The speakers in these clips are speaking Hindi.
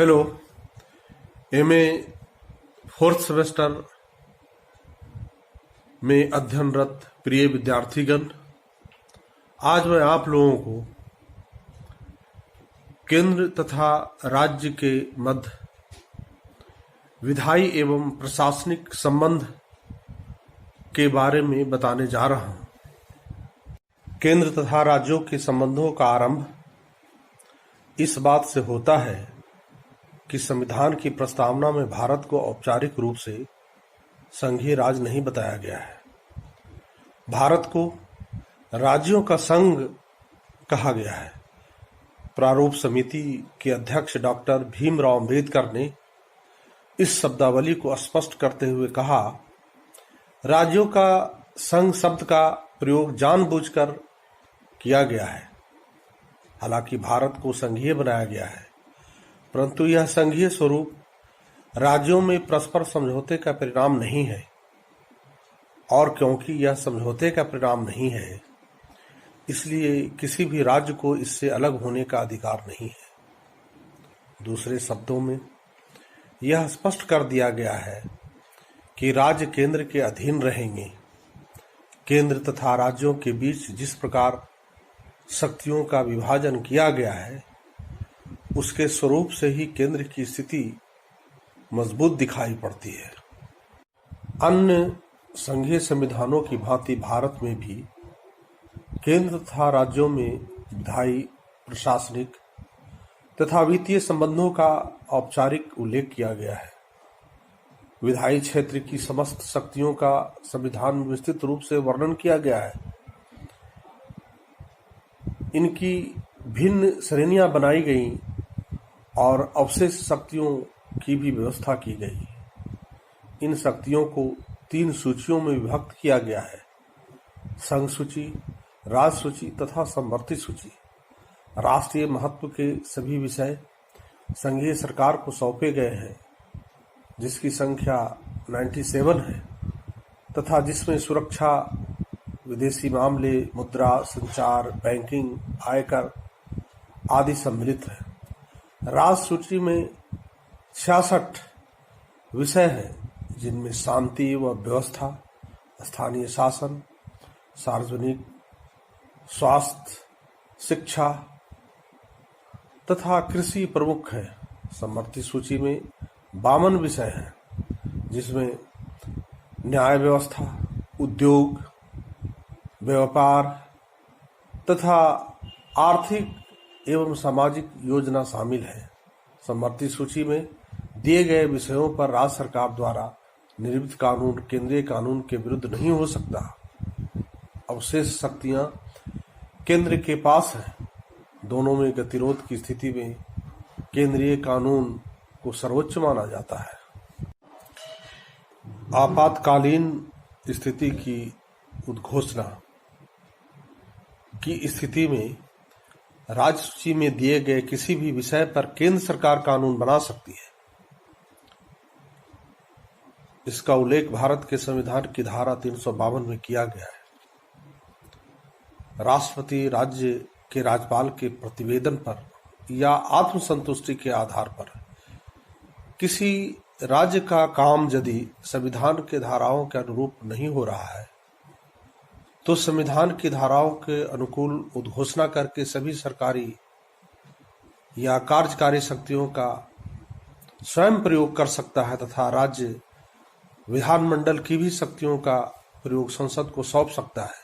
हेलो। एमए फोर्थ सेमेस्टर में अध्ययनरत प्रिय विद्यार्थीगण, आज मैं आप लोगों को केंद्र तथा राज्य के मध्य विधायी एवं प्रशासनिक संबंध के बारे में बताने जा रहा हूं। केंद्र तथा राज्यों के संबंधों का आरंभ इस बात से होता है कि संविधान की प्रस्तावना में भारत को औपचारिक रूप से संघीय राज्य नहीं बताया गया है। भारत को राज्यों का संघ कहा गया है। प्रारूप समिति के अध्यक्ष डॉक्टर भीमराव अंबेडकर ने इस शब्दावली को स्पष्ट करते हुए कहा, राज्यों का संघ शब्द का प्रयोग जानबूझकर किया गया है। हालांकि भारत को संघीय बनाया गया है, परंतु यह संघीय स्वरूप राज्यों में परस्पर समझौते का परिणाम नहीं है, और क्योंकि यह समझौते का परिणाम नहीं है, इसलिए किसी भी राज्य को इससे अलग होने का अधिकार नहीं है। दूसरे शब्दों में यह स्पष्ट कर दिया गया है कि राज्य केंद्र के अधीन रहेंगे। केंद्र तथा राज्यों के बीच जिस प्रकार शक्तियों का विभाजन किया गया है, उसके स्वरूप से ही केंद्र की स्थिति मजबूत दिखाई पड़ती है। अन्य संघीय संविधानों की भांति भारत में भी केंद्र तथा राज्यों में विधायी, प्रशासनिक तथा वित्तीय संबंधों का औपचारिक उल्लेख किया गया है। विधायी क्षेत्र की समस्त शक्तियों का संविधान में विस्तृत रूप से वर्णन किया गया है। इनकी भिन्न श्रेणियां बनाई गई और अवशेष शक्तियों की भी व्यवस्था की गई। इन शक्तियों को 3 सूचियों में विभक्त किया गया है: संघ सूची, राज्य सूची तथा समवर्ती सूची। राष्ट्रीय महत्व के सभी विषय संघीय सरकार को सौंपे गए हैं, जिसकी संख्या 97 है तथा जिसमें सुरक्षा, विदेशी मामले, मुद्रा, संचार, बैंकिंग, आयकर आदि सम्मिलित है। राज्य सूची में 66 विषय हैं, जिनमें शांति व व्यवस्था, स्थानीय शासन, सार्वजनिक स्वास्थ्य, शिक्षा तथा कृषि प्रमुख है। समवर्ती सूची में 52 विषय हैं, जिसमें न्याय व्यवस्था, उद्योग, व्यापार तथा आर्थिक एवं सामाजिक योजना शामिल है। समवर्ती सूची में दिए गए विषयों पर राज्य सरकार द्वारा निर्मित कानून केंद्रीय कानून के विरुद्ध नहीं हो सकता। अवशेष शक्तियां केंद्र के पास हैं। दोनों में गतिरोध की स्थिति में केंद्रीय कानून को सर्वोच्च माना जाता है। आपातकालीन स्थिति की उद्घोषणा की स्थिति में राज्य सूची में दिए गए किसी भी विषय पर केंद्र सरकार कानून बना सकती है। इसका उल्लेख भारत के संविधान की धारा 352 में किया गया है। राष्ट्रपति राज्य के राज्यपाल के प्रतिवेदन पर या आत्मसंतुष्टि के आधार पर किसी राज्य का काम यदि संविधान के धाराओं के अनुरूप नहीं हो रहा है, तो संविधान की धाराओं के अनुकूल उद्घोषणा करके सभी सरकारी या कार्यकारी शक्तियों का स्वयं प्रयोग कर सकता है तथा राज्य विधानमंडल की भी शक्तियों का प्रयोग संसद को सौंप सकता है।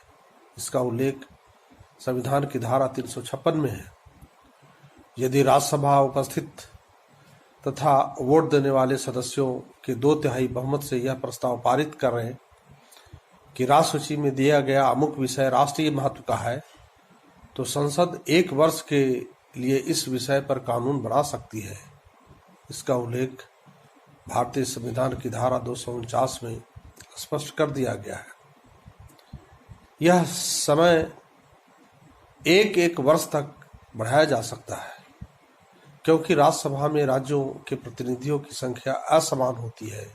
इसका उल्लेख संविधान की धारा 356 में है। यदि राज्यसभा उपस्थित तथा वोट देने वाले सदस्यों के 2/3 बहुमत से यह प्रस्ताव पारित कर रहे कि राज्य सूची में दिया गया अमुक विषय राष्ट्रीय महत्व का है, तो संसद 1 वर्ष के लिए इस विषय पर कानून बना सकती है। इसका उल्लेख भारतीय संविधान की धारा 249 में स्पष्ट कर दिया गया है। यह समय 1 वर्ष तक बढ़ाया जा सकता है, क्योंकि राज्यसभा में राज्यों के प्रतिनिधियों की संख्या असमान होती है।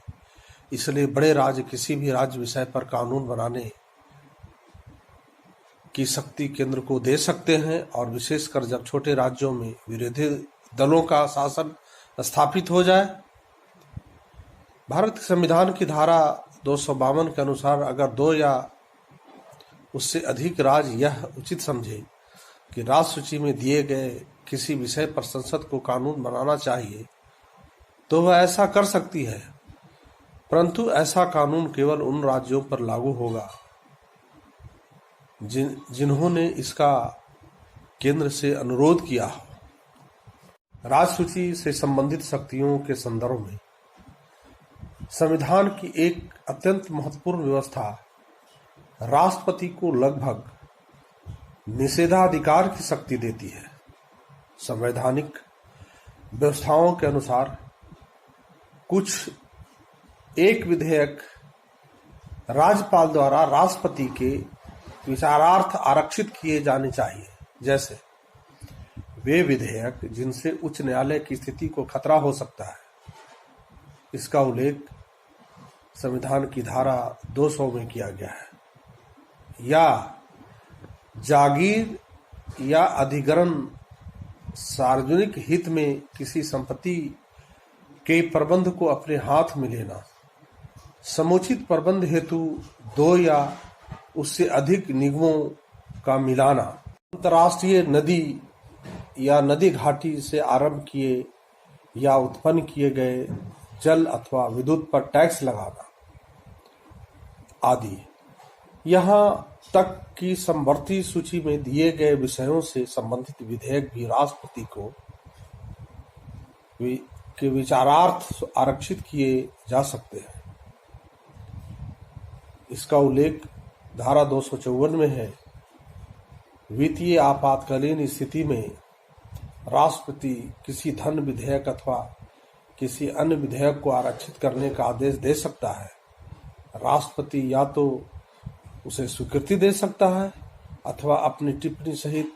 इसलिए बड़े राज्य किसी भी राज्य विषय पर कानून बनाने की शक्ति केंद्र को दे सकते हैं, और विशेषकर जब छोटे राज्यों में विरोधी दलों का शासन स्थापित हो जाए। भारत के संविधान की धारा 252 के अनुसार अगर 2 या उससे अधिक राज्य यह उचित समझे कि राज्य सूची में दिए गए किसी विषय पर संसद को कानून बनाना चाहिए तो वह ऐसा कर सकती है, परंतु ऐसा कानून केवल उन राज्यों पर लागू होगा जिन्होंने इसका केंद्र से अनुरोध किया हो। राज्य सूची से संबंधित शक्तियों के संदर्भ में संविधान की एक अत्यंत महत्वपूर्ण व्यवस्था राष्ट्रपति को लगभग निषेधाधिकार की शक्ति देती है। संवैधानिक व्यवस्थाओं के अनुसार कुछ एक विधेयक राज्यपाल द्वारा राष्ट्रपति के विचारार्थ आरक्षित किए जाने चाहिए, जैसे वे विधेयक जिनसे उच्च न्यायालय की स्थिति को खतरा हो सकता है। इसका उल्लेख संविधान की धारा 200 में किया गया है। या जागीर या अधिग्रहण सार्वजनिक हित में किसी संपत्ति के प्रबंध को अपने हाथ में लेना, समुचित प्रबंध हेतु 2 या उससे अधिक निगमों का मिलाना, अंतर्राष्ट्रीय नदी या नदी घाटी से आरंभ किए या उत्पन्न किए गए जल अथवा विद्युत पर टैक्स लगाना आदि। यहाँ तक कि समवर्ती सूची में दिए गए विषयों से संबंधित विधेयक भी राष्ट्रपति को के विचारार्थ आरक्षित किए जा सकते हैं। इसका उल्लेख धारा 254 में है। वित्तीय आपातकालीन स्थिति में राष्ट्रपति किसी धन विधेयक अथवा किसी अन्य विधेयक को आरक्षित करने का आदेश दे सकता है। राष्ट्रपति या तो उसे स्वीकृति दे सकता है अथवा अपनी टिप्पणी सहित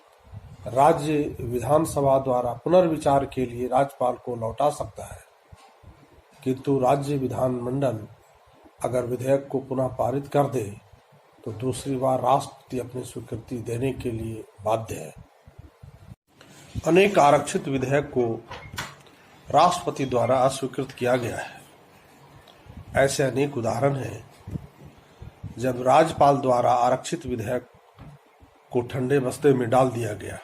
राज्य विधानसभा द्वारा पुनर्विचार के लिए राज्यपाल को लौटा सकता है, किंतु राज्य विधानमंडल अगर विधेयक को पुनः पारित कर दे तो दूसरी बार राष्ट्रपति अपनी स्वीकृति देने के लिए बाध्य है। अनेक आरक्षित विधेयक को राष्ट्रपति द्वारा अस्वीकृत किया गया है। ऐसे अनेक उदाहरण हैं जब राज्यपाल द्वारा आरक्षित विधेयक को ठंडे बस्ते में डाल दिया गया।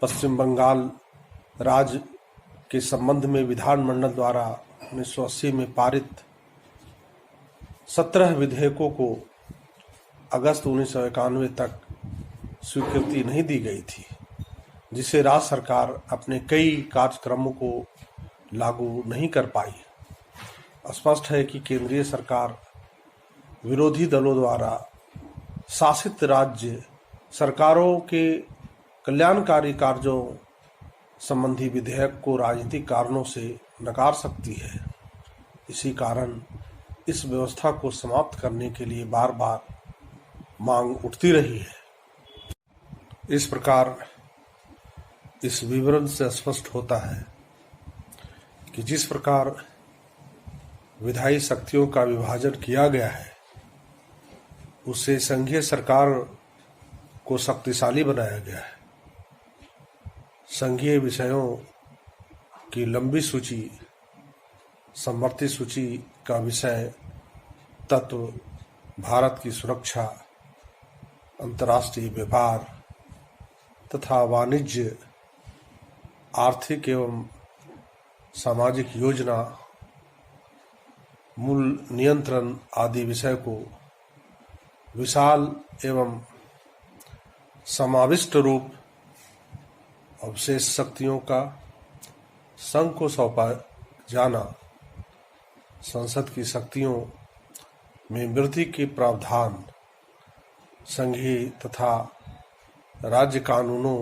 पश्चिम बंगाल राज्य के संबंध में विधानमंडल द्वारा 1980 में पारित 17 विधेयकों को अगस्त 1991 तक स्वीकृति नहीं दी गई थी, जिसे राज्य सरकार अपने कई कार्यक्रमों को लागू नहीं कर पाई। स्पष्ट है कि केंद्रीय सरकार विरोधी दलों द्वारा शासित राज्य सरकारों के कल्याणकारी कार्यों संबंधी विधेयक को राजनीतिक कारणों से नकार सकती है। इसी कारण इस व्यवस्था को समाप्त करने के लिए बार बार मांग उठती रही है। इस प्रकार इस विवरण से स्पष्ट होता है कि जिस प्रकार विधायी शक्तियों का विभाजन किया गया है, उससे संघीय सरकार को शक्तिशाली बनाया गया है। संघीय विषयों की लंबी सूची, समवर्ती सूची का विषय तत्व, भारत की सुरक्षा, अंतर्राष्ट्रीय व्यापार तथा वाणिज्य, आर्थिक एवं सामाजिक योजना, मूल नियंत्रण आदि विषय को विशाल एवं समाविष्ट रूप अवशेष शक्तियों का संघ को सौंपा जाना, संसद की शक्तियों में वृद्धि के प्रावधान, संघीय तथा राज्य कानूनों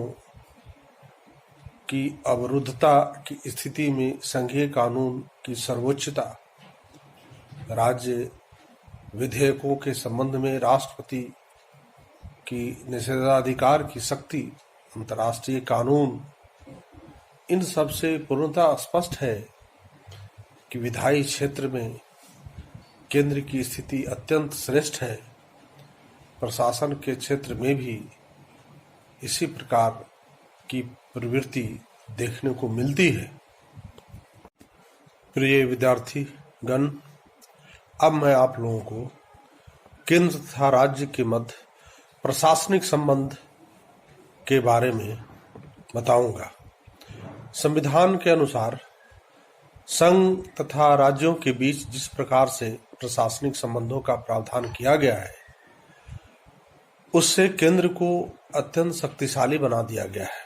की अवरुद्धता की स्थिति में संघीय कानून की सर्वोच्चता, राज्य विधेयकों के संबंध में राष्ट्रपति की निषेधाधिकार की शक्ति, अंतर्राष्ट्रीय कानून, इन सब से पूर्णतः स्पष्ट है कि विधायी क्षेत्र में केंद्र की स्थिति अत्यंत श्रेष्ठ है। प्रशासन के क्षेत्र में भी इसी प्रकार की प्रवृत्ति देखने को मिलती है। प्रिय विद्यार्थी गण, अब मैं आप लोगों को केंद्र तथा राज्य के मध्य प्रशासनिक संबंध के बारे में बताऊंगा। संविधान के अनुसार संघ तथा राज्यों के बीच जिस प्रकार से प्रशासनिक संबंधों का प्रावधान किया गया है, उससे केंद्र को अत्यंत शक्तिशाली बना दिया गया है।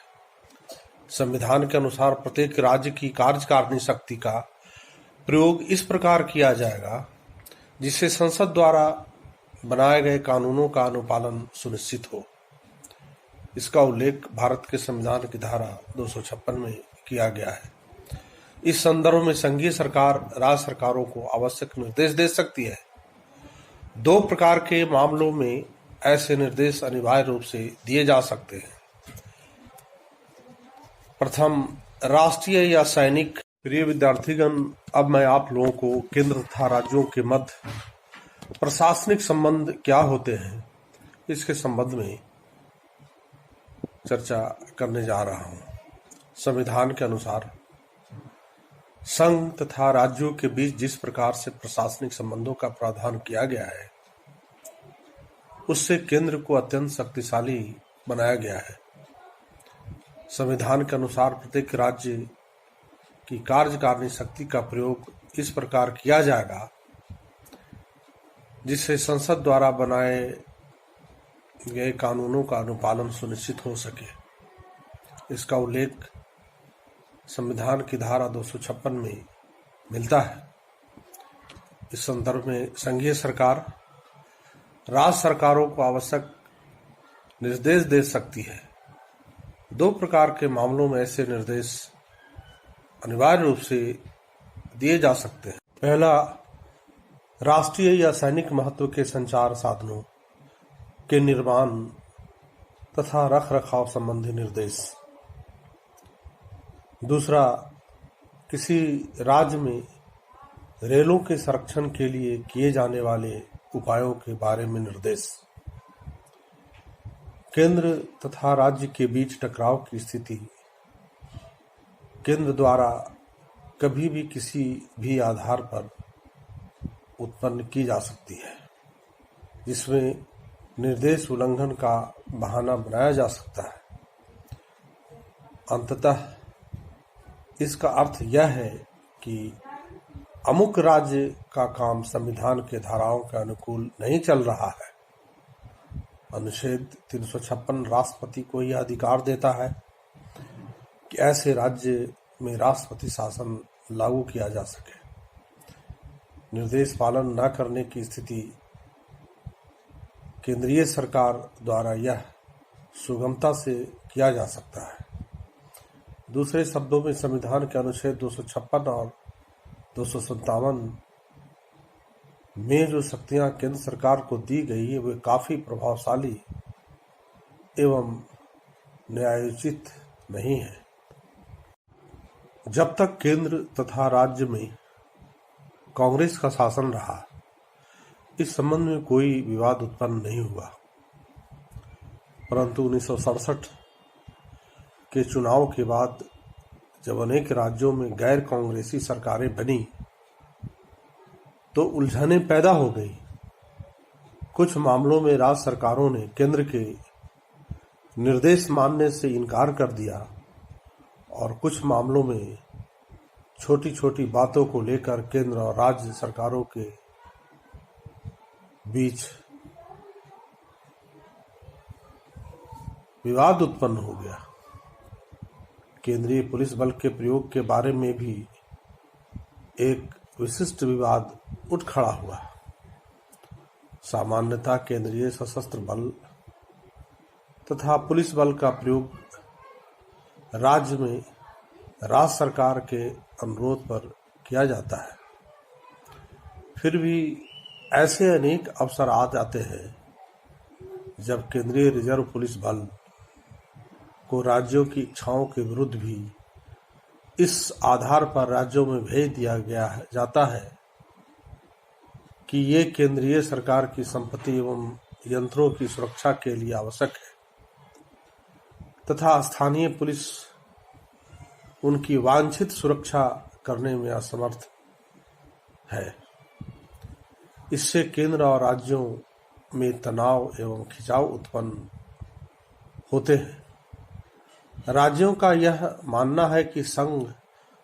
संविधान के अनुसार प्रत्येक राज्य की कार्यकारिणी शक्ति का प्रयोग इस प्रकार किया जाएगा जिससे संसद द्वारा बनाए गए कानूनों का अनुपालन सुनिश्चित हो। इसका उल्लेख भारत के संविधान की धारा 256 में किया गया है। इस संदर्भ में संघीय सरकार राज्य सरकारों को आवश्यक निर्देश दे सकती है। दो प्रकार के मामलों में ऐसे निर्देश अनिवार्य रूप से दिए जा सकते हैं। प्रथम, राष्ट्रीय या सैनिक। प्रिय विद्यार्थीगण, अब मैं आप लोगों को केंद्र तथा राज्यों के मध्य प्रशासनिक संबंध क्या होते हैं, इसके संबंध में चर्चा करने जा रहा हूं। संविधान के अनुसार संघ तथा राज्यों के बीच जिस प्रकार से प्रशासनिक संबंधों का प्रावधान किया गया है, उससे केंद्र को अत्यंत शक्तिशाली बनाया गया है। संविधान के अनुसार प्रत्येक राज्य की कार्यकारिणी शक्ति का प्रयोग इस प्रकार किया जाएगा जिससे संसद द्वारा बनाए गए कानूनों का अनुपालन सुनिश्चित हो सके। इसका उल्लेख संविधान की धारा 256 में मिलता है। इस संदर्भ में संघीय सरकार राज्य सरकारों को आवश्यक निर्देश दे सकती है। दो प्रकार के मामलों में ऐसे निर्देश अनिवार्य रूप से दिए जा सकते हैं। पहला, राष्ट्रीय या सैनिक महत्व के संचार साधनों के निर्माण तथा रखरखाव संबंधी निर्देश। दूसरा, किसी राज्य में रेलों के संरक्षण के लिए किए जाने वाले उपायों के बारे में निर्देश। केंद्र तथा राज्य के बीच टकराव की स्थिति केंद्र द्वारा कभी भी किसी भी आधार पर उत्पन्न की जा सकती है, जिसमें निर्देश उल्लंघन का बहाना बनाया जा सकता है। अंततः इसका अर्थ यह है कि अमुक राज्य का काम संविधान के धाराओं के अनुकूल नहीं चल रहा है। अनुच्छेद 356 राष्ट्रपति को यह अधिकार देता है कि ऐसे राज्य में राष्ट्रपति शासन लागू किया जा सके। निर्देश पालन न करने की स्थिति केंद्रीय सरकार द्वारा यह सुगमता से किया जा सकता है। दूसरे शब्दों में संविधान के अनुच्छेद 256 और 257 में जो शक्तियां केंद्र सरकार को दी गई है, वे काफी प्रभावशाली एवं न्यायोचित नहीं है। जब तक केंद्र तथा राज्य में कांग्रेस का शासन रहा, इस संबंध में कोई विवाद उत्पन्न नहीं हुआ। परंतु 1967 के चुनाव के बाद जब अनेक राज्यों में गैर कांग्रेसी सरकारें बनी तो उलझनें पैदा हो गई। कुछ मामलों में राज्य सरकारों ने केंद्र के निर्देश मानने से इनकार कर दिया और कुछ मामलों में छोटी छोटी बातों को लेकर केंद्र और राज्य सरकारों के बीच विवाद उत्पन्न हो गया। केंद्रीय पुलिस बल के प्रयोग के बारे में भी एक विशिष्ट विवाद उठ खड़ा हुआ। सामान्यतः केंद्रीय सशस्त्र बल तथा पुलिस बल का प्रयोग राज्य में राज्य सरकार के अनुरोध पर किया जाता है। फिर भी ऐसे अनेक अवसर आ जाते हैं जब केंद्रीय रिजर्व पुलिस बल को राज्यों की इच्छाओं के विरुद्ध भी इस आधार पर राज्यों में भेज दिया जाता है कि ये केंद्रीय सरकार की संपत्ति एवं यंत्रों की सुरक्षा के लिए आवश्यक है तथा स्थानीय पुलिस उनकी वांछित सुरक्षा करने में असमर्थ है। इससे केंद्र और राज्यों में तनाव एवं खिंचाव उत्पन्न होते हैं। राज्यों का यह मानना है कि संघ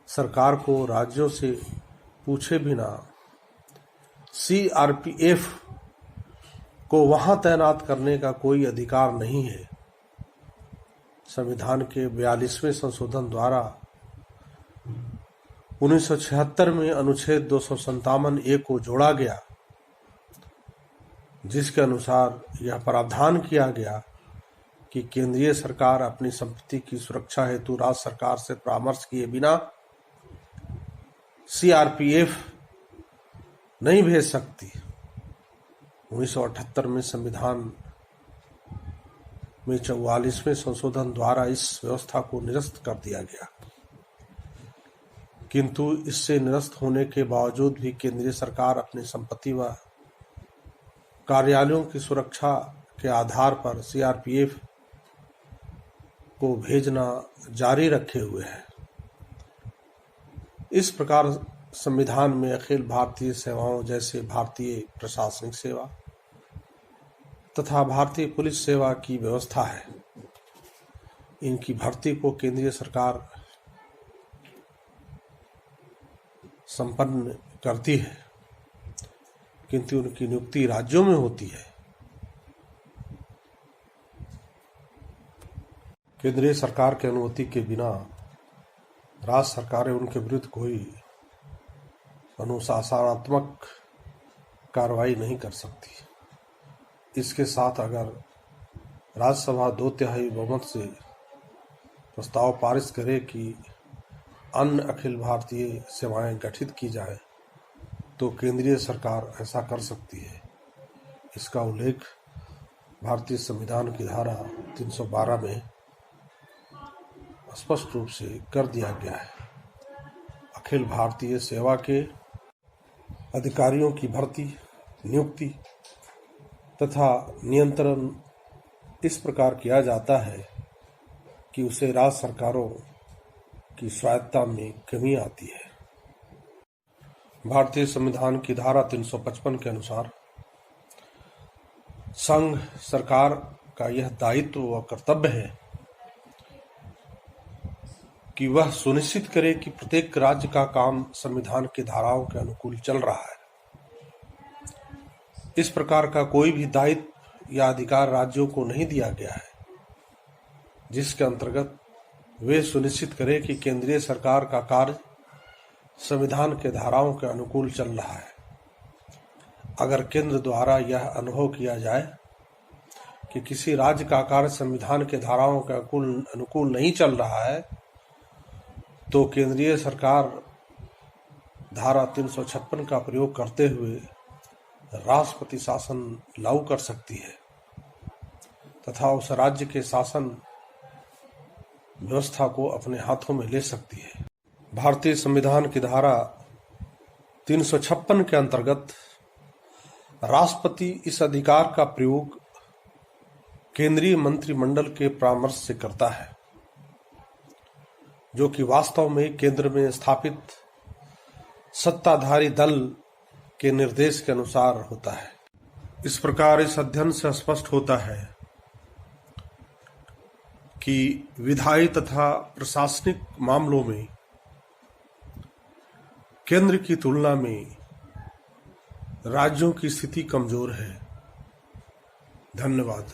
सरकार को राज्यों से पूछे बिना सीआरपीएफ को वहां तैनात करने का कोई अधिकार नहीं है। संविधान के 42वें संशोधन द्वारा 1976 में अनुच्छेद 257A को जोड़ा गया, जिसके अनुसार यह प्रावधान किया गया कि केंद्रीय सरकार अपनी संपत्ति की सुरक्षा हेतु राज्य सरकार से परामर्श किए बिना सीआरपीएफ नहीं भेज सकती। 1978 में संविधान में 44वें संशोधन द्वारा इस व्यवस्था को निरस्त कर दिया गया, किंतु इससे निरस्त होने के बावजूद भी केंद्रीय सरकार अपनी संपत्ति व कार्यालयों की सुरक्षा के आधार पर सीआरपीएफ को भेजना जारी रखे हुए है। इस प्रकार संविधान में अखिल भारतीय सेवाओं जैसे भारतीय प्रशासनिक सेवा तथा भारतीय पुलिस सेवा की व्यवस्था है। इनकी भर्ती को केंद्रीय सरकार संपन्न करती है, किंतु उनकी नियुक्ति राज्यों में होती है। केंद्रीय सरकार की अनुमति के बिना राज्य सरकारें उनके विरुद्ध कोई अनुशासनात्मक कार्रवाई नहीं कर सकती। इसके साथ अगर राज्यसभा 2/3 बहुमत से प्रस्ताव पारित करे कि अन्य अखिल भारतीय सेवाएं गठित की जाए, तो केंद्रीय सरकार ऐसा कर सकती है। इसका उल्लेख भारतीय संविधान की धारा 312 में स्पष्ट रूप से कर दिया गया है। अखिल भारतीय सेवा के अधिकारियों की भर्ती, नियुक्ति तथा नियंत्रण इस प्रकार किया जाता है कि उसे राज्य सरकारों की स्वायत्तता में कमी आती है। भारतीय संविधान की धारा 355 के अनुसार संघ सरकार का यह दायित्व व कर्तव्य है कि वह सुनिश्चित करे कि प्रत्येक राज्य का काम संविधान की धाराओं के अनुकूल चल रहा है। इस प्रकार का कोई भी दायित्व या अधिकार राज्यों को नहीं दिया गया है जिसके अंतर्गत वे सुनिश्चित करे कि केंद्रीय सरकार का कार्य संविधान के धाराओं के अनुकूल चल रहा है। अगर केंद्र द्वारा यह अनुभव किया जाए कि किसी राज्य का कार्य संविधान के धाराओं के अनुकूल नहीं चल रहा है, तो केंद्रीय सरकार धारा 356 का प्रयोग करते हुए राष्ट्रपति शासन लागू कर सकती है तथा उस राज्य के शासन व्यवस्था को अपने हाथों में ले सकती है। भारतीय संविधान की धारा 356 के अंतर्गत राष्ट्रपति इस अधिकार का प्रयोग केंद्रीय मंत्रिमंडल के परामर्श से करता है, जो कि वास्तव में केंद्र में स्थापित सत्ताधारी दल के निर्देश के अनुसार होता है। इस प्रकार इस अध्ययन से स्पष्ट होता है कि विधायी तथा प्रशासनिक मामलों में केंद्र की तुलना में राज्यों की स्थिति कमजोर है। धन्यवाद।